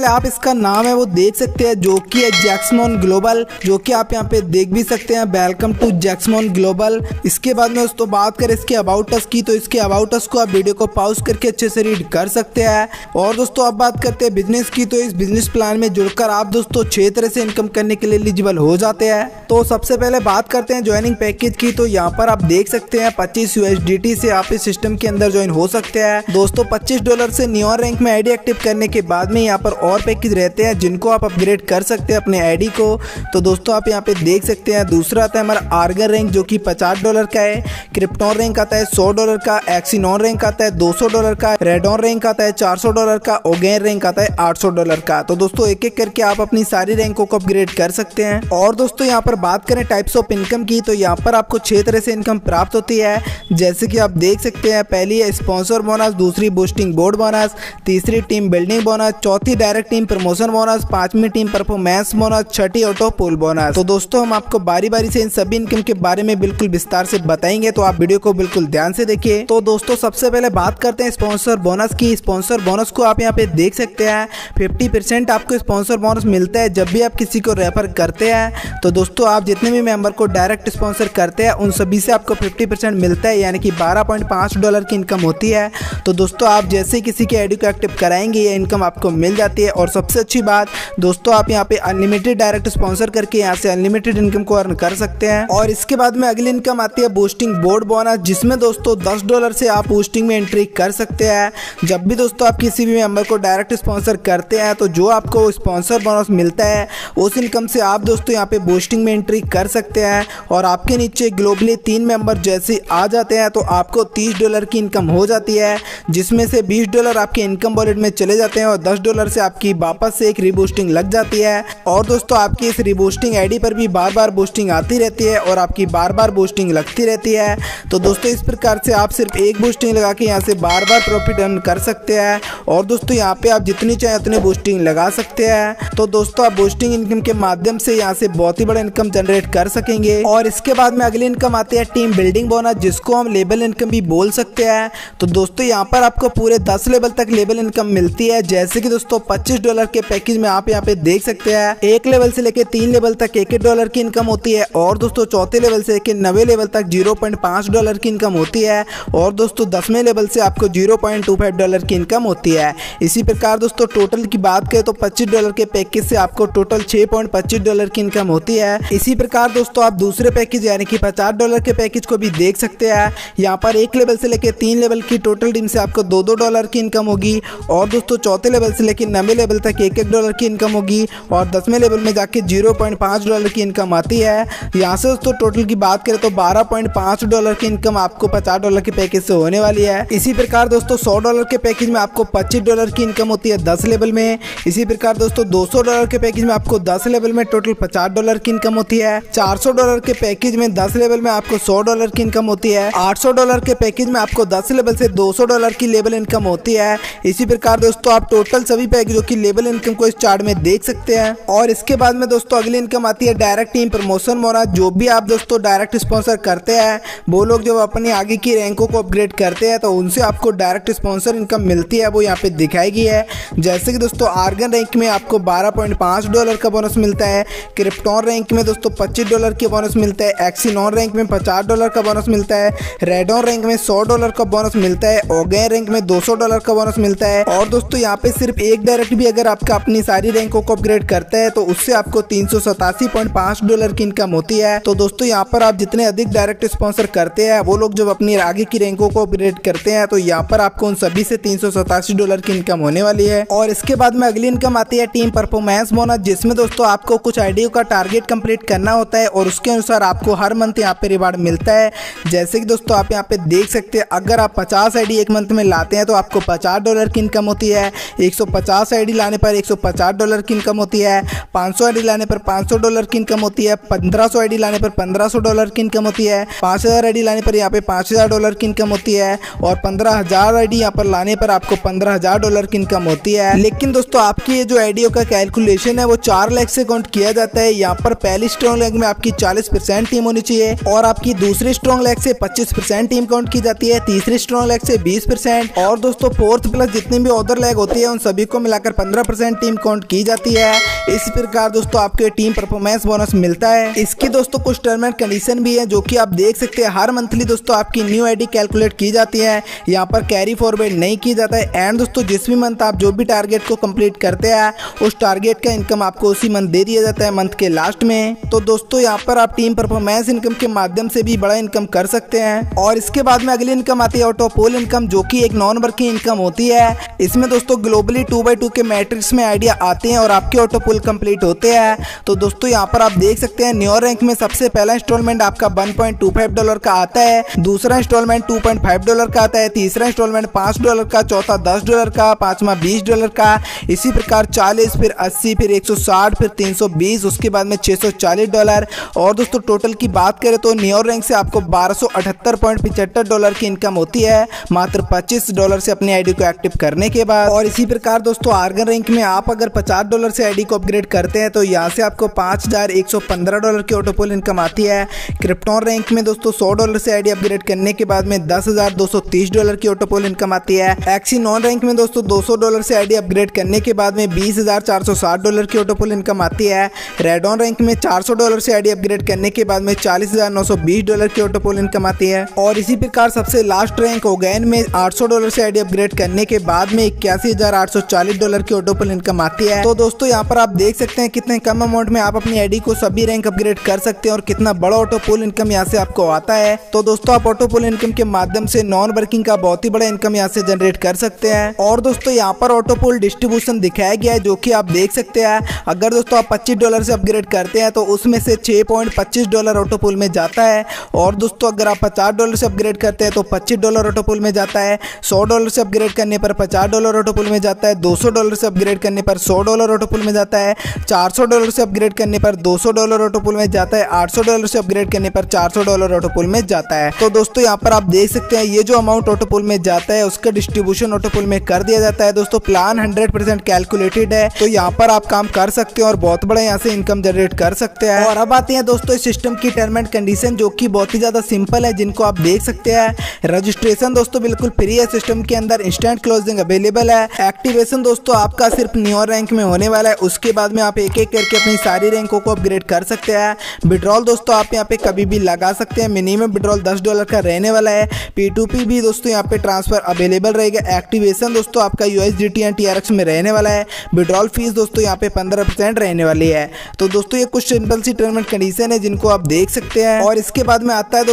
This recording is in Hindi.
पहले आप इसका नाम है वो देख सकते हैं, जो कि है जैक्समोन ग्लोबल, जो कि आप यहाँ पे देख भी सकते हैं, वेलकम टू जैक्समोन ग्लोबल। इसके बाद में दोस्तों बात करें इसके अबाउट अस की, तो इसके अबाउट अस को आप वीडियो को पॉज करके अच्छे से रीड कर सकते हैं। और दोस्तों अब बात करते हैं बिजनेस की, तो इस बिजनेस प्लान में जुड़कर आप दोस्तों 6 तरह से इनकम करने के लिए एलिजिबल हो जाते हैं। तो सबसे पहले बात करते हैं ज्वाइनिंग पैकेज की, तो यहाँ पर आप देख सकते हैं 25 USDT से आप इस सिस्टम के अंदर ज्वाइन हो सकते हैं। दोस्तों $25 से न्यूअर रैंक में आईडी एक्टिव करने के बाद में यहाँ पर और पैकेज रहते हैं जिनको आप अपग्रेड कर सकते हैं अपने आईडी को। तो दोस्तों आप यहाँ पे देख सकते हैं, दूसरा आता है हमारा आर्गन रैंक जो कि $50 का है, क्रिप्टॉन रैंक आता है $100 का, एक्सिनॉन रैंक आता है $200 का, रेडॉन रैंक आता है $400 का, ओगेन रैंक आता है $800 का। तो दोस्तों एक एक करके आप अपनी सारी रैंकों को अपग्रेड कर सकते हैं। और दोस्तों यहाँ पर बात करें टाइप्स ऑफ इनकम की, तो यहाँ पर आपको 6 तरह से इनकम प्राप्त होती है, जैसे कि आप देख सकते हैं। पहली है स्पॉन्सर बोनस, दूसरी बूस्टिंग बोर्ड बोनस, तीसरी टीम बिल्डिंग बोनस, चौथी डायरेक्ट टीम प्रमोशन बोनस, पांचवी टीम परफॉर्मेंस बोनस, छठी ऑटो पुल बोनस। तो दोस्तों हम आपको बारी बारी से इन सभी इनकम के बारे में बिल्कुल विस्तार से बताएंगे, तो आप वीडियो को बिल्कुल ध्यान से देखिए। तो दोस्तों सबसे पहले बात करते हैं स्पॉन्सर बोनस की। स्पॉन्सर बोनस को आप यहाँ पे देख सकते हैं, 50% आपको स्पॉन्सर बोनस मिलता है जब भी आप किसी को रेफर करते हैं। तो दोस्तों आप जितने भी मेंबर को डायरेक्ट स्पॉन्सर करते हैं उन सभी से आपको 50% मिलता है, यानी कि $12.5 की इनकम होती है। तो दोस्तों आप जैसे किसी के आईडी को एक्टिव कराएंगे ये इनकम आपको मिल जाती है। और सबसे अच्छी बात दोस्तों आप यहाँ पे अनलिमिटेड डायरेक्ट स्पॉन्सर करके यहाँ से अनलिमिटेड इनकम को अर्न कर सकते हैं। और इसके बाद में अगली इनकम आती है बूस्टिंग बोर्ड बोनस, जिसमें दोस्तों $10 से आप बूस्टिंग में एंट्री कर सकते हैं। जब भी दोस्तों आप किसी भी मेंबर को डायरेक्ट स्पॉन्सर करते हैं तो जो आपको स्पॉन्सर बोनस मिलता है उस इनकम से आप दोस्तों यहाँ पे बूस्टिंग में एंट्री कर सकते हैं। और आपके नीचे ग्लोबली 3 मेंबर जैसे आ जाते हैं तो आपको $30 की इनकम हो जाती है, जिसमें से $20 आपके इनकम वॉलेट में चले जाते हैं और $10 से आपकी वापस से एक रीबूस्टिंग लग जाती है। और दोस्तों आपकी इस रीबूस्टिंग आईडी पर भी बार बार बूस्टिंग आती रहती है और आपकी बार बार बूस्टिंग लगती रहती है। तो दोस्तों इस प्रकार से आप सिर्फ एक बूस्टिंग लगा के यहाँ से बार बार प्रॉफिट अर्न कर सकते हैं। और दोस्तों यहाँ पे आप जितनी चाहे उतनी बूस्टिंग लगा सकते हैं। तो दोस्तों आप बूस्टिंग इनकम के माध्यम से यहाँ से बहुत ही बड़ा इनकम जनरेट कर सकेंगे। और इसके बाद में अगली इनकम आती है टीम बिल्डिंग बोनस, जिसको हम लेवल इनकम भी बोल सकते हैं। तो दोस्तों यहाँ पर आपको पूरे 10 लेवल तक लेवल इनकम मिलती है, जैसे कि दोस्तों $25 के पैकेज में आप यहाँ पे देख सकते हैं 1 लेवल से लेके 3 लेवल तक $1 की इनकम होती है। और दोस्तों चौथे लेवल से लेके 9वें लेवल तक $0.5 की इनकम होती है। और दोस्तों 10वें लेवल से आपको $0.25 की इनकम होती है। इसी प्रकार दोस्तों टोटल की बात करें तो $25 के पैकेज से आपको टोटल $6.25 की इनकम होती है। इसी प्रकार दोस्तों आप दूसरे पैकेज यानी कि $50 के पैकेज को भी देख सकते हैं। यहाँ पर 1 लेवल से लेके 3 लेवल की टोटल टीम से आपको $2 की इनकम होगी। और दोस्तों चौथे लेवल से लेके 9वें लेवल तक $1 की इनकम होगी। और 10वें लेवल में जाके $0.5 की इनकम आती है। यहाँ से दोस्तों टोटल की बात करें तो $12.5 की इनकम आपको $50 के पैकेज से होने वाली है। इसी प्रकार दोस्तों $100 के पैकेज में आपको $25 की इनकम होती है 10 लेवल में। इसी प्रकार दोस्तों $200 के पैकेज में आपको 10 लेवल में टोटल $50 की इनकम होती है। $400 के पैकेज में 10 लेवल में आपको $100 की इनकम होती है। $800 के पैकेज में आपको 10 लेवल से $200 की लेवल इनकम होती है। इसी प्रकार दोस्तों आप टोटल सभी पैकेजों की लेवल इनकम को इस चार्ट में देख सकते हैं। और इसके बाद में दोस्तों अगली इनकम आती है डायरेक्ट टीम प्रमोशन बोनस। जो भी आप दोस्तों डायरेक्ट स्पॉन्सर करते हैं वो लोग जब अपनी आगे की रैंकों को अपग्रेड करते हैं तो उनसे आपको डायरेक्ट स्पॉन्सर इनकम मिलती है, वो यहाँ पे दिखाई गई है। जैसे कि दोस्तों आर्गन रैंक में आपको $12.5 का बोनस मिलता है, क्रिप्टॉन रैंक में दोस्तों $25 का बोनस मिलता है, एक्सिनॉन रैंक में $50 का बोनस मिलता है, रेडॉन रैंक में $100 का बोनस मिलता है, ओगेन रैंक में $200 का बोनस मिलता है। और दोस्तों यहाँ पे सिर्फ एक डायरेक्ट भी अगर आपका अपनी सारी रैंकों को अपग्रेड करता है तो उससे आपको $387.5 की इनकम होती है। तो दोस्तों यहाँ पर आप जितने अधिक डायरेक्ट स्पॉन्सर करते हैं वो लोग जब अपनी आगे की रैंकों को अपग्रेड करते हैं तो यहाँ पर आपको उन सभी से $387 की इनकम होने वाली है। और इसके बाद में अगली इनकम आती है टीम परफॉर्मेंस बोनस, जिसमें दोस्तों आपको कुछ आईडियो का टारगेट कंप्लीट करना होता है और उसके अनुसार आपको हर मंथ यहाँ पे रिवार्ड मिलता है। जैसे कि दोस्तों आप यहाँ पे देख सकते हैं अगर आप 50 आईडी एक मंथ में लाते हैं तो आपको $50 की इनकम होती है, 150 आईडी लाने पर $150 की इनकम होती है, 500 आईडी लाने पर $500 की इनकम होती है, 1500 आईडी लाने पर $1500 की इनकम होती है, 5000 आईडी लाने पर यहाँ पे $5000 की इनकम होती है और 15000 आईडी यहाँ पर लाने पर आपको $15000 की इनकम होती है। लेकिन दोस्तों आपकी ये जो आईडियो का कैलकुलेशन है वो 4 लाख से काउंट किया जाता है। यहाँ पर पहली स्ट्रॉन्ग लेग में आपकी 40% टीम होनी चाहिए और आपकी दूसरी स्ट्रॉन्ग लेग से 25% टीम काउंट की जाती है, तीसरी स्ट्रॉन्ग लेग से 20% और दोस्तों फोर्थ प्लस जितनी भी अदर लेग होती है उन सभी को मिलाकर 15% टीम काउंट की जाती है। इस प्रकार दोस्तों आपके टीम परफॉर्मेंस बोनस मिलता है। इसकी दोस्तों कुछ टर्म एंड कंडीशन भी है जो कि आप देख सकते हैं। हर मंथली दोस्तों आपकी न्यू आईडी कैलकुलेट की जाती है, यहाँ पर कैरी फॉरवर्ड नहीं की जाता है। एंड दोस्तों जिस भी मंथ आप जो भी टारगेट को कंप्लीट करते हैं उस टारगेट का इनकम आपको उसी मंथ दे दिया जाता है मंथ के लास्ट में। तो दोस्तों यहाँ पर आप टीम परफॉर्मेंस इनकम के माध्यम से भी बड़ा इनकम कर सकते हैं। और इसके बाद में अगली इनकम आती है ऑटो पोल इनकम, जो कि एक नॉन वर्किंग इनकम होती है। इसमें दोस्तों ग्लोबली 2x2 के मैट्रिक्स में आइडिया आते हैं और आपके ऑटो पोल कंप्लीट होते हैं। तो दोस्तों यहाँ पर आप देख सकते हैं न्यू रैंक में सबसे पहला इंस्टॉलमेंट आपका $1.25 का आता है, दूसरा इंस्टॉलमेंट $2.5 का आता है, तीसरा इंस्टॉलमेंट $5 का, चौथा $10 का, पांचवा $20 का, इसी प्रकार 40, फिर 80, फिर 160, फिर 320, उसके बाद में $640। और दोस्तों टोटल की बात करें तो न्यू रैंक से आपको $1278.75 की इनकम होती है मात्र $25 से अपनी आईडी को एक्टिव करने के बाद। और इसी प्रकार दोस्तों आर्गन रैंक में आप अगर $50 से आईडी को अपग्रेड करते हैं तो यहाँ से आपको $5115 की ऑटोपोल इनकम आती है। क्रिप्टॉन रैंक में दोस्तों $100 से आईडी अपग्रेड करने के बाद में $10,230 की ऑटोपोल इनकम आती है। एक्सी नॉन रैंक में दोस्तों $200 से आईडी अपग्रेड करने के बाद में $20,460 की ऑटोपोल इनकम आती है। रेडॉन रैंक में $400 से आईडी अपग्रेड करने के बाद में $40,920 की ऑटोपोल इनकम आती है। और इसी प्रकार सबसे लास्ट रैंक ओगैन में $800 से आईडी अपग्रेड करने के बाद में $81,840 की ऑटोपोल इनकम आती है। तो दोस्तों यहाँ पर आप देख सकते हैं कितने कम अमाउंट में आप अपनी आईडी को सभी रैंक अपग्रेड कर सकते हैं और कितना बड़ा ऑटोपोल इनकम यहाँ से आपको आता है। तो दोस्तों आप ऑटोपोल इनकम के माध्यम से नॉन वर्किंग का बहुत ही बड़ा इनकम यहाँ से जनरेट कर सकते हैं। और दोस्तों यहाँ पर ऑटोपोल डिस्ट्रीब्यूशन दिखाया गया है जो कि आप देख सकते हैं। अगर दोस्तों आप $25 से अपग्रेड करते हैं तो उसमें से $6.25 ऑटोपोल में जाता है। और दोस्तों अगर आप $50 से अपग्रेड करते हैं तो $25 ऑटोपोल में जाता है। $100 से अपग्रेड करने पर $50 ऑटोपोल में जाता है। $200 से अपग्रेड करने पर $100 ऑटोपोल में जाता है। $400 से अपग्रेड करने पर $200 ऑटोपोल में जाता है। $800 से अपग्रेड करने पर $400 ऑटोपोल में जाता है। तो दोस्तों यहाँ पर आप देख सकते हैं ये जो अमाउंट ऑटोपोल में जाता है उसका डिस्ट्रीब्यूशन ऑटोपोल में कर दिया जाता है। दोस्तों प्लान 100% कैलकुलेटेड है, तो यहाँ पर आप काम कर सकते हैं और बहुत बड़ा यहाँ से इनकम जनरेट कर सकते हैं। और अब आते हैं दोस्तों इस सिस्टम की टर्म एंड कंडीशन जो कि बहुत ही ज्यादा सिंपल है, जिनको आप देख सकते हैं। रजिस्ट्रेशन दोस्तों बिल्कुल फ्री है, सिस्टम के अंदर इंस्टेंट क्लोजिंग अवेलेबल है। एक्टिवेशन दोस्तों आपका सिर्फ न्यू रैंक में होने वाला है, उसके बाद में आप एक एक करके अपनी सारी रैंकों को अपग्रेड कर सकते हैं। विड्रॉल दोस्तों आप यहाँ पे कभी भी लगा सकते हैं, मिनिमम विड्रॉल $10 का रहने वाला है। P2P भी दोस्तों यहाँ पे ट्रांसफर अवेलेबल रहेगा। एक्टिवेशन दोस्तों आपका USDT एंड TRX में रहने वाला है। विड्रॉल फीस दोस्तों यहाँ पे 15% रहने वाली है। तो दोस्तों ये कुछ सिंपल सी टर्म एंड कंडीशन है जिनको आप देख सकते हैं। और इसके बाद में आता है